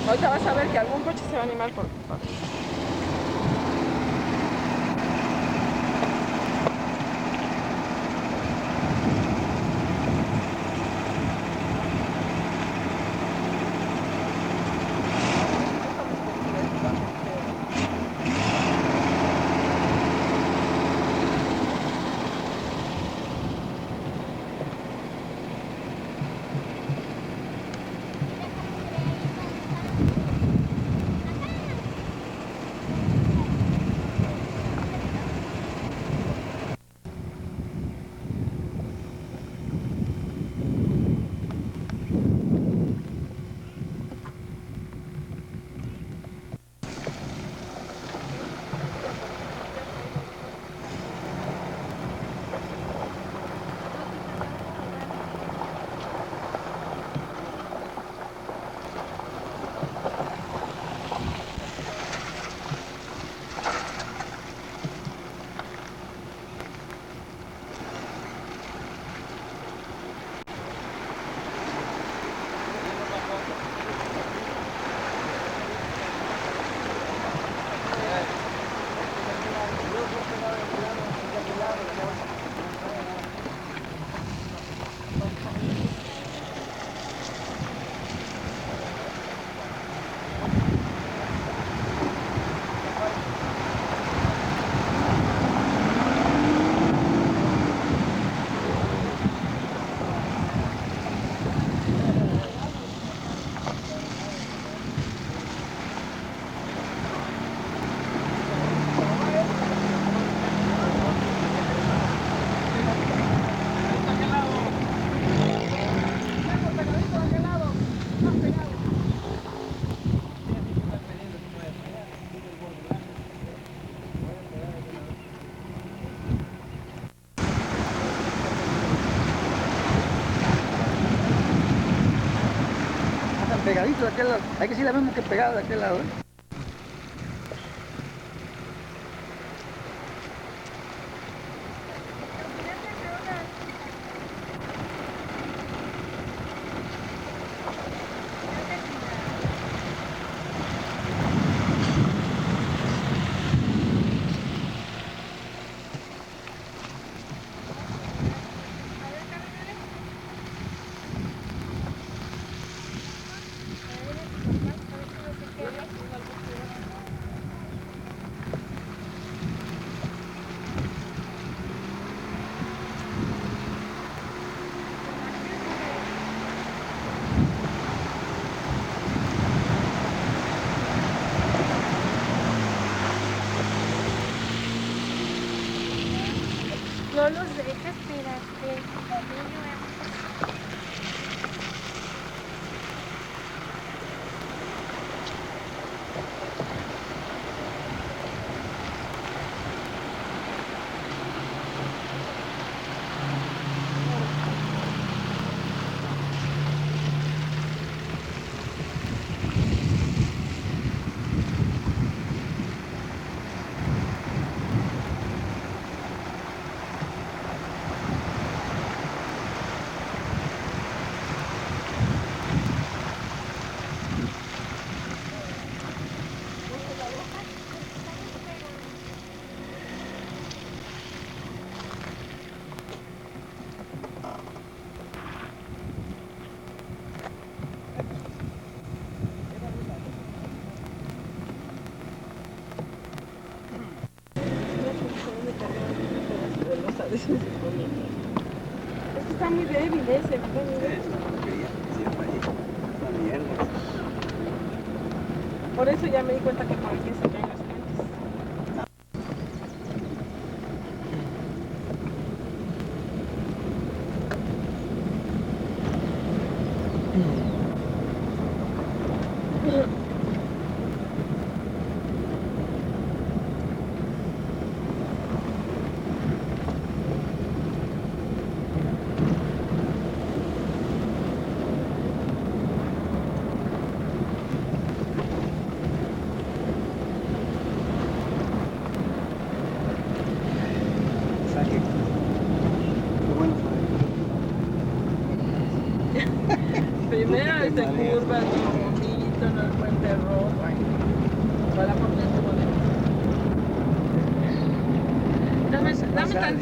Ahorita vas a ver que algún coche se va a animar por... Pegadito de aquel lado. Hay que decir la misma que pegado de aquel lado, ¿eh? No los dejes, espérate. Este está muy débil ese. Por eso ya me di cuenta que por aquí se caen las puentes. Primero se curva, todo bonito, no, bueno.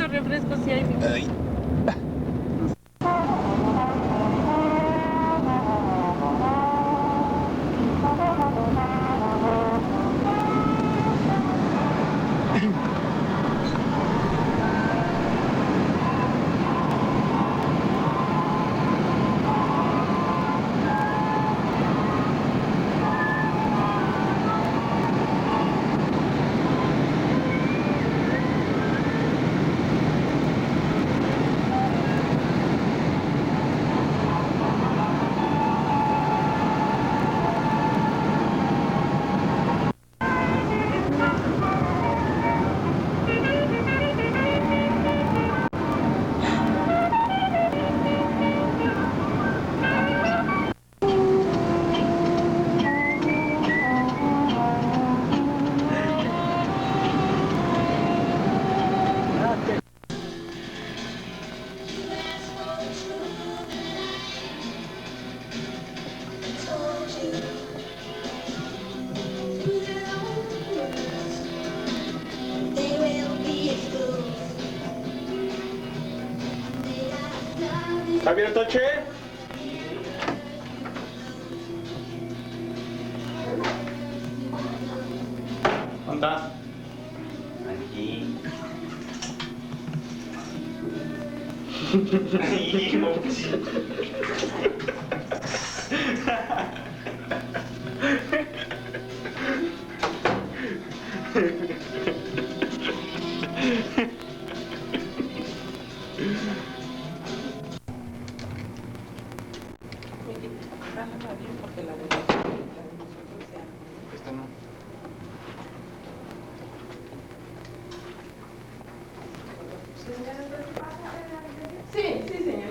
necesito refresco si hay. Ay. Javier Toche. ¿Dónde estás? Aquí. Porque la de Esta no. Sí, sí, señor.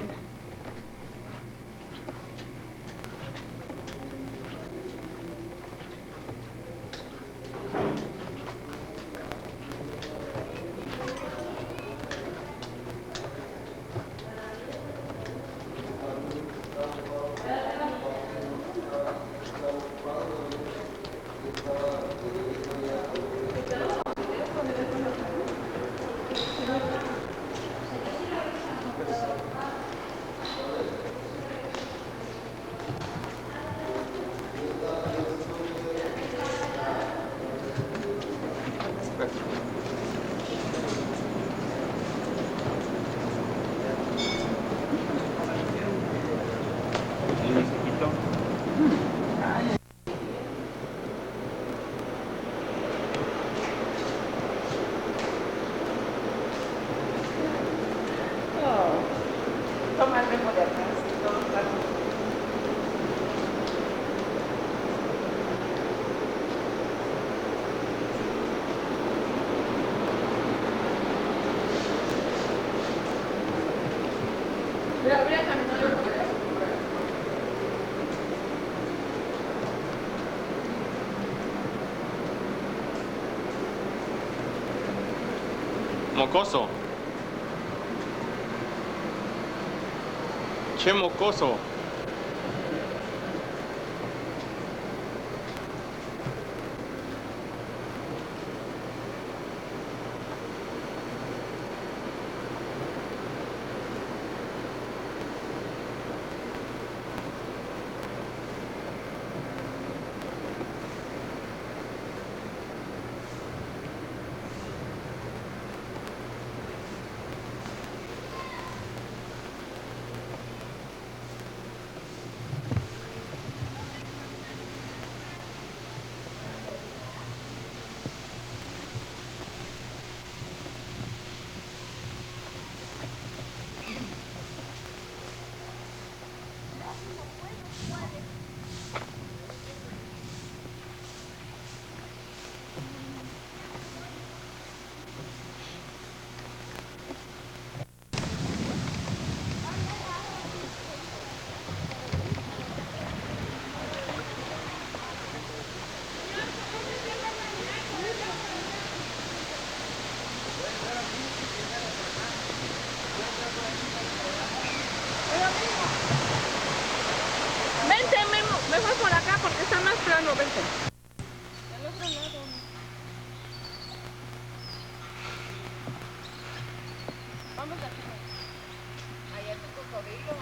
¿Y mi sequito? Toma el memo de atrás y todo claro. Mira, voy a caminar un poco. Mocoso. Che mocoso. los de aquí. Allá es un cocodrilo.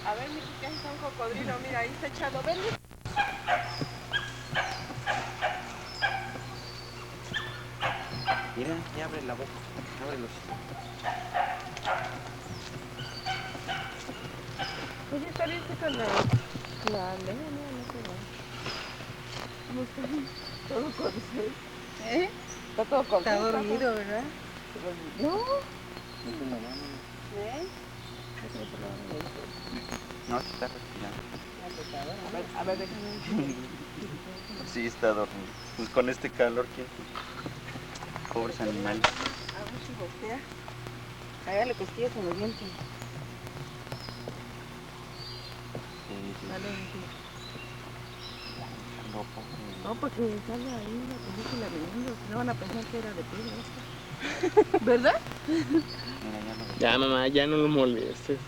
A ver, Miki, ¿qué es un cocodrilo? Mira, ahí está echado. Ven, Miki. Mira, ya abre la boca. Abre los ojos. Oye, está bien seca la leña, no se va. ¿Cómo está? Todo con sed. ¿Eh? Está todo con Está sed, dormido, ¿verdad? No. No, sí está respirando. A ver, déjame. Sí, está dormido. Pues con este calor, ¿quién? Pobres animales. A ver si voltea. Hágale cosquillas en los dientes. Sí, sí. Dale, Miki. No, pobre. No, porque sale ahí la película de niños. No van a pensar que era de piedra. ¿Verdad? Mira, ya no. Ya, mamá, ya no lo molestes.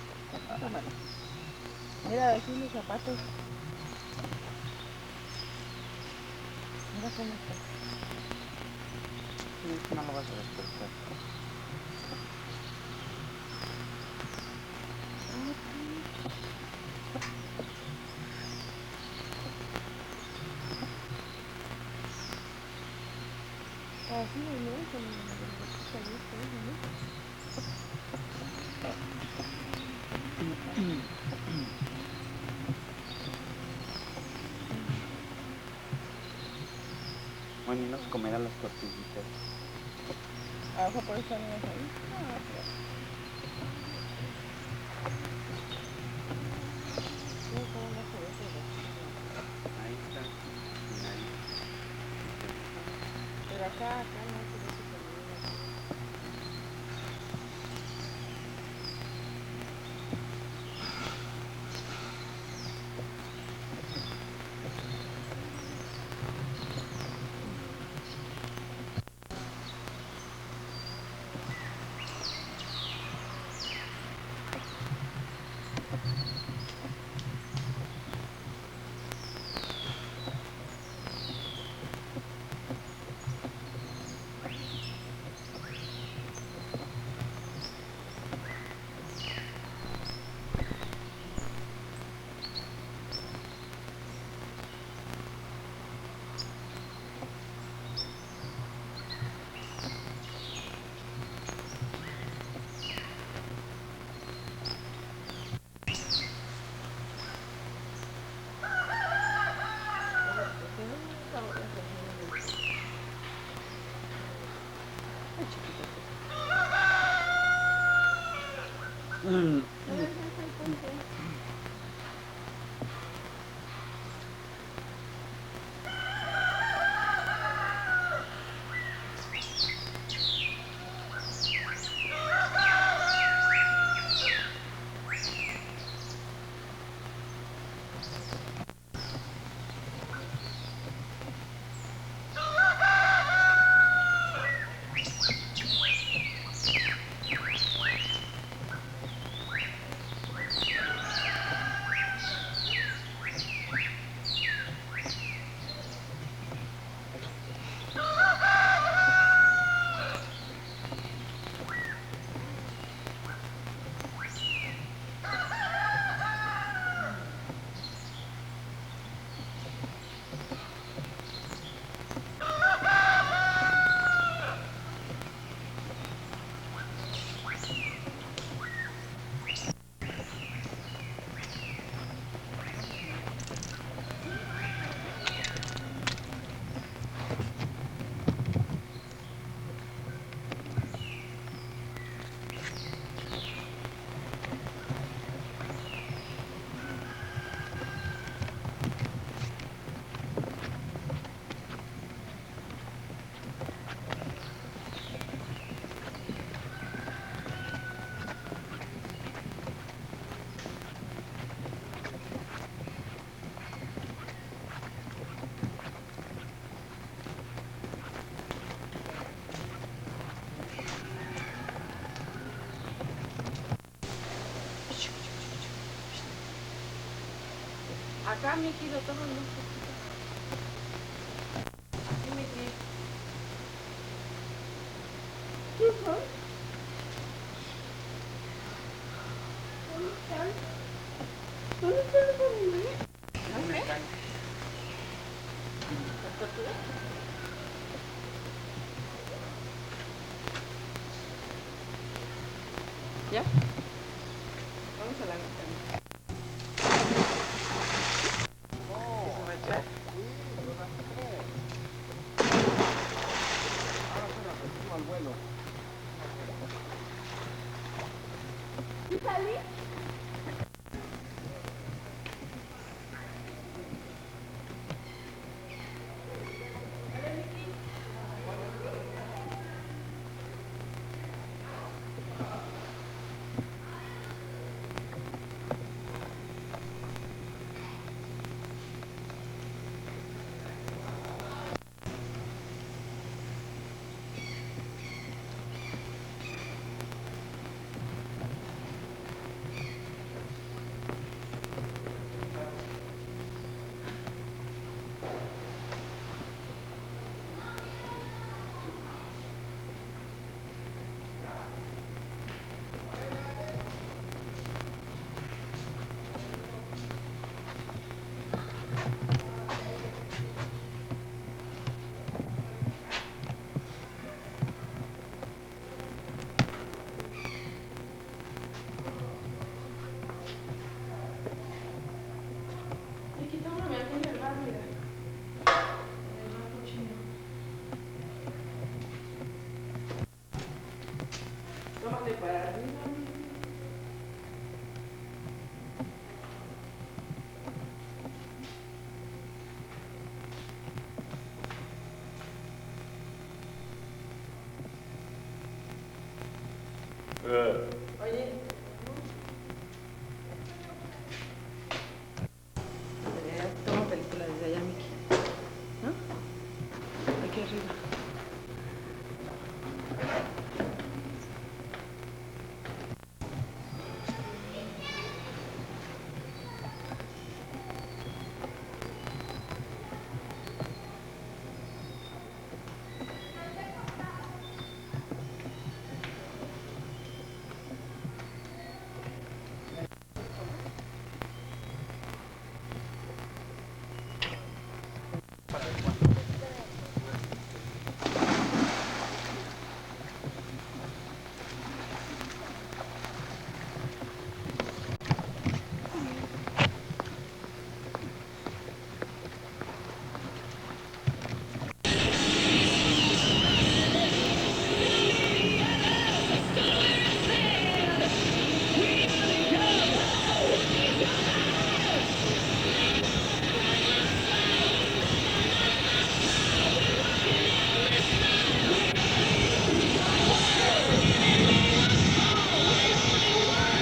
Mira, aquí los zapatos. Mira cómo está. Sí, no lo vas a despertar. Así de bien, con la ¿no? Bueno, y no se comerá las tortillitas. Abajo por eso niños ahí. Ahí está. Mira ahí. Pero acá no se ve súper bien. Acá, Miki, lo tomo. ¿Dónde está la familia? ¿Ya? Vamos a la montaña. ¿Y salí? Tómate para arriba. Oye. Toma película desde allá, Miki. ¿No? Aquí arriba.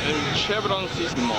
El Chevron Sismo.